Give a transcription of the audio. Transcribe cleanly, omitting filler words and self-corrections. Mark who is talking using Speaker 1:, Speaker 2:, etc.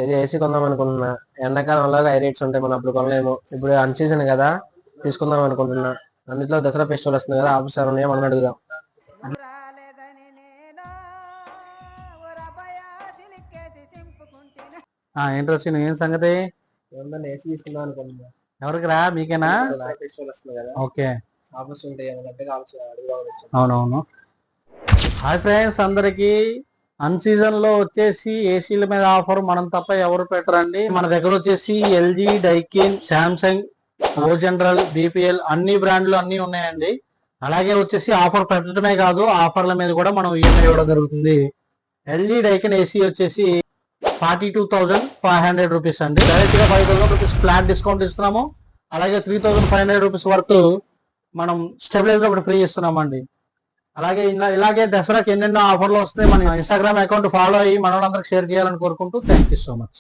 Speaker 1: AC కొందాం అనుకుంటున్నా. ఎండాకాలంలో హై రేట్స్ ఉంటాయి, మనం అప్పుడు కొనలేము. ఇప్పుడు అన్ సీజన్ కదా, తీసుకుందాం అనుకుంటున్నా. అందులో దసరా ఫెస్టివల్ వస్తుంది కదా, ఆఫర్స్ ఏమైనా ఉన్నాయో మనం అడుగుదాం.
Speaker 2: ఏంటి వచ్చిన ఏం సంగతి?
Speaker 1: ఏమన్నా ఏసీ తీసుకుందాం అనుకుంటున్నా.
Speaker 2: ఎవరికి రా, మీకేనా?
Speaker 1: దసరా ఫెస్టివల్ వస్తుంది కదా,
Speaker 2: ఓకే,
Speaker 1: ఆఫర్స్ ఉంటాయి ఏమన్నా అడుగుదాం.
Speaker 2: అవునవును. హాయ్ ఫ్రెండ్స్ అందరికి. అన్ సీజన్ లో వచ్చేసి ఏసీల మీద ఆఫర్ మనం తప్ప ఎవరు పెట్టరండి. మన దగ్గర వచ్చేసి ఎల్జీ, డైకిన్, శాంసంగ్, ఓ జనరల్, బీపీఎల్ అన్ని బ్రాండ్లు అన్ని ఉన్నాయండి. అలాగే వచ్చేసి ఆఫర్ పెట్టడమే కాదు, ఆఫర్ల మీద కూడా మనం ఈఎంఐ ఇవ్వడం జరుగుతుంది. ఎల్జీ డైకిన్ ఏసీ వచ్చేసి 42,500 రూపీస్ అండి. డైరెక్ట్ గా 5,000 రూపీస్ ఫ్లాట్ డిస్కౌంట్ ఇస్తున్నాము. అలాగే 3,500 రూపీస్ వరకు మనం స్టెబిలైజర్ ఒకటి ఫ్రీ ఇస్తున్నామండి. అలాగే ఇలాగే దసరాకి ఎన్నెన్నో ఆఫర్లు వస్తాయి. మన ఇన్స్టాగ్రామ్ అకౌంట్ ఫాలో అయ్యి మనోళ్ళందరికి షేర్ చేయాలని కోరుకుంటూ థ్యాంక్ యూ సో మచ్.